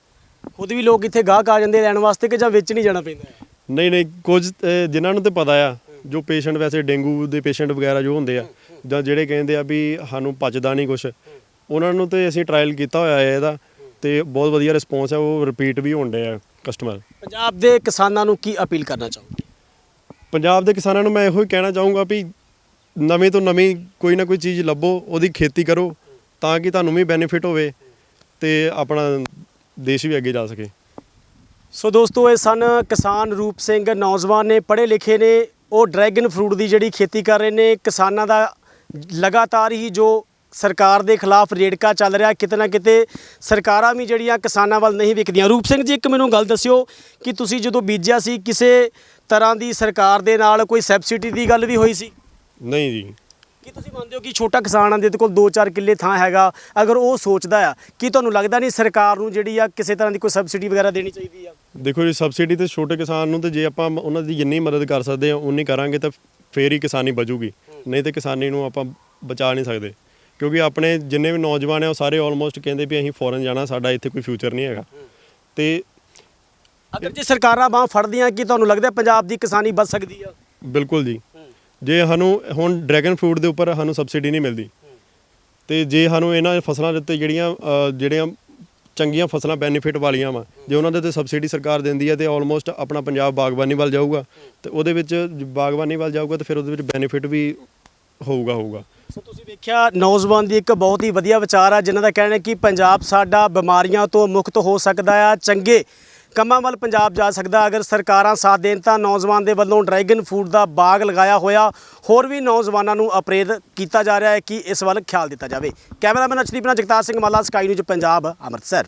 ਖੁਦ ਵੀ ਲੋਕ ਇੱਥੇ ਗਾਹਕ ਆ ਜਾਂਦੇ ਲੈਣ ਵਾਸਤੇ ਕਿ ਜਾਂ ਵਿੱਚ ਨਹੀਂ ਜਾਣਾ ਪੈਂਦਾ? ਨਹੀਂ, ਕੁਝ ਜਿਨ੍ਹਾਂ ਨੂੰ ਤੇ ਪਤਾ ਆ, ਜੋ ਪੇਸ਼ੈਂਟ ਵੈਸੇ ਡੇਂਗੂ ਦੇ ਪੇਸ਼ੈਂਟ ਵਗੈਰਾ ਜੋ ਹੁੰਦੇ ਆ ਜਾਂ ਜਿਹੜੇ ਕਹਿੰਦੇ ਆ ਵੀ ਸਾਨੂੰ ਪਚਦਾ ਨਹੀਂ ਕੁਛ, ਉਹਨਾਂ ਨੂੰ ਤੇ ਅਸੀਂ ਟਰਾਇਲ ਕੀਤਾ ਹੋਇਆ ਹੈ ਇਹਦਾ ਤੇ ਬਹੁਤ ਵਧੀਆ ਰਿਸਪੌਂਸ ਹੈ, ਉਹ ਰਿਪੀਟ ਵੀ ਹੋਣ ਡੇ ਆ ਕਸਟਮਰ। ਪੰਜਾਬ ਦੇ ਕਿਸਾਨਾਂ ਨੂੰ ਕੀ ਅਪੀਲ ਕਰਨਾ ਚਾਹੋਗੇ? ਪੰਜਾਬ ਦੇ ਕਿਸਾਨਾਂ ਨੂੰ ਮੈਂ ਇਹੋ ਹੀ ਕਹਿਣਾ ਚਾਹੂੰਗਾ ਵੀ ਨਵੇਂ ਤੋਂ ਨਵੀਂ ਕੋਈ ਨਾ ਕੋਈ ਚੀਜ਼ ਲੱਭੋ, ਉਹਦੀ ਖੇਤੀ ਕਰੋ ਤਾਂ ਕਿ ਤੁਹਾਨੂੰ ਵੀ ਬੈਨੀਫਿਟ ਹੋਵੇ ਤੇ ਆਪਣਾ ਦੇਸ਼ ਵੀ ਅੱਗੇ ਜਾ ਸਕੇ। ਸੋ ਦੋਸਤੋ, ਇਹ ਸਨ ਕਿਸਾਨ ਰੂਪ ਸਿੰਘ, ਨੌਜਵਾਨ ਨੇ, ਪੜ੍ਹੇ ਲਿਖੇ ਨੇ, ਉਹ ਡਰੈਗਨ ਫਰੂਟ ਦੀ ਜਿਹੜੀ ਖੇਤੀ ਕਰ ਰਹੇ ਨੇ। ਕਿਸਾਨਾਂ ਦਾ ਲਗਾਤਾਰ ਹੀ ਜੋ ਸਰਕਾਰ ਦੇ ਖਿਲਾਫ ਰੇੜਕਾ ਚੱਲ ਰਿਹਾ, ਕਿਤੇ ਨਾ ਕਿਤੇ ਸਰਕਾਰਾਂ ਵੀ ਜਿਹੜੀਆਂ ਕਿਸਾਨਾਂ ਵੱਲ ਨਹੀਂ ਵਿਕਦੀਆਂ। ਰੂਪ ਸਿੰਘ ਜੀ, ਇੱਕ ਮੈਨੂੰ ਗੱਲ ਦੱਸਿਓ ਕਿ ਤੁਸੀਂ ਜਦੋਂ ਬੀਜਿਆ ਸੀ ਕਿਸੇ ਤਰ੍ਹਾਂ ਦੀ ਸਰਕਾਰ ਦੇ ਨਾਲ ਕੋਈ ਸਬਸਿਡੀ ਦੀ ਗੱਲ ਵੀ ਹੋਈ ਸੀ? ਨਹੀਂ ਜੀ। ਕੀ ਤੁਸੀਂ ਮੰਨਦੇ ਹੋ ਕਿ ਛੋਟਾ ਕਿਸਾਨ ਆ ਜਿਹਦੇ ਕੋਲ 2-4 ਕਿੱਲੇ ਥਾਂ ਹੈਗਾ, ਅਗਰ ਉਹ ਸੋਚਦਾ ਆ, ਕੀ ਤੁਹਾਨੂੰ ਲੱਗਦਾ ਨਹੀਂ ਸਰਕਾਰ ਨੂੰ ਜਿਹੜੀ ਆ ਕਿਸੇ ਤਰ੍ਹਾਂ ਦੀ ਕੋਈ ਸਬਸਿਡੀ ਵਗੈਰਾ ਦੇਣੀ ਚਾਹੀਦੀ ਆ? ਦੇਖੋ ਜੀ, ਸਬਸਿਡੀ ਤੇ ਛੋਟੇ ਕਿਸਾਨ ਨੂੰ ਤੇ ਜੇ ਆਪਾਂ ਉਹਨਾਂ ਦੀ ਜਿੰਨੀ ਮਦਦ ਕਰ ਸਕਦੇ ਹਾਂ ਉਨੀ ਕਰਾਂਗੇ ਤਾਂ ਫੇਰ ਹੀ ਕਿਸਾਨੀ ਬਚੂਗੀ, ਨਹੀਂ ਤੇ ਕਿਸਾਨੀ ਨੂੰ ਆਪਾਂ ਬਚਾ ਨਹੀਂ ਸਕਦੇ। ਕਿਉਂਕਿ ਆਪਣੇ ਜਿੰਨੇ ਵੀ ਨੌਜਵਾਨ ਆ ਉਹ ਸਾਰੇ ਆਲਮੋਸਟ ਕਹਿੰਦੇ ਵੀ ਅਸੀਂ ਫੋਰਨ ਜਾਣਾ, ਸਾਡਾ ਇੱਥੇ ਕੋਈ ਫਿਊਚਰ ਨਹੀਂ ਹੈਗਾ। ਤੇ ਅਗਰ ਜੇ ਸਰਕਾਰਾਂ ਬਾਂਹ ਫੜਦੀਆਂ, ਕੀ ਤੁਹਾਨੂੰ ਲੱਗਦਾ ਪੰਜਾਬ ਦੀ ਕਿਸਾਨੀ ਬਚ ਸਕਦੀ ਆ? ਬਿਲਕੁਲ ਜੀ। ਜੇ ਸਾਨੂੰ ਹੁਣ ਡਰੈਗਨ ਫਰੂਟ ਦੇ ਉੱਪਰ ਸਾਨੂੰ ਸਬਸਿਡੀ ਨਹੀਂ ਮਿਲਦੀ ਤੇ ਜੇ ਸਾਨੂੰ ਇਹਨਾਂ ਫਸਲਾਂ ਦੇ ਉੱਤੇ ਜਿਹੜੀਆਂ ਚੰਗੀਆਂ ਫਸਲਾਂ ਬੈਨੀਫਿਟ ਵਾਲੀਆਂ ਵਾ, ਜੇ ਉਹਨਾਂ ਦੇ ਉੱਤੇ ਸਬਸਿਡੀ ਸਰਕਾਰ ਦਿੰਦੀ ਹੈ ਤੇ ਆਲਮੋਸਟ ਆਪਣਾ ਪੰਜਾਬ ਬਾਗਬਾਨੀ ਵੱਲ ਜਾਊਗਾ ਤੇ ਉਹਦੇ ਵਿੱਚ ਬਾਗਬਾਨੀ ਵੱਲ ਜਾਊਗਾ ਤੇ ਫਿਰ ਉਹਦੇ ਵਿੱਚ ਬੈਨੀਫਿਟ ਵੀ ਹੋਊਗਾ। ਸੋ ਤੁਸੀਂ ਵੇਖਿਆ, ਨੌਜਵਾਨ ਦੀ ਇੱਕ ਬਹੁਤ ਹੀ ਵਧੀਆ ਵਿਚਾਰ ਆ, ਜਿਨ੍ਹਾਂ ਦਾ ਕਹਿਣਾ ਹੈ ਕਿ ਪੰਜਾਬ ਸਾਡਾ ਬਿਮਾਰੀਆਂ ਤੋਂ ਮੁਕਤ ਹੋ ਸਕਦਾ ਆ, ਚੰਗੇ ਕੰਮਾਂ ਵੱਲ ਪੰਜਾਬ ਜਾ ਸਕਦਾ ਅਗਰ ਸਰਕਾਰਾਂ ਸਾਥ ਦੇਣ। ਤਾਂ ਨੌਜਵਾਨ ਦੇ ਵੱਲੋਂ ਡਰੈਗਨ ਫਰੂਟ ਦਾ ਬਾਗ ਲਗਾਇਆ ਹੋਇਆ, ਹੋਰ ਵੀ ਨੌਜਵਾਨਾਂ ਨੂੰ ਅਪਰੇਰਿਤ ਕੀਤਾ ਜਾ ਰਿਹਾ ਹੈ ਕਿ ਇਸ ਵੱਲ ਖਿਆਲ ਦਿੱਤਾ ਜਾਵੇ। ਕੈਮਰਾਮੈਨ ਅਰਸ਼ਦੀਪ ਨਾਲ ਜਗਤਾਰ ਸਿੰਘ ਮਾਲਾ, ਸਕਾਈ ਨਿਊਜ਼ ਪੰਜਾਬ, ਅੰਮ੍ਰਿਤਸਰ।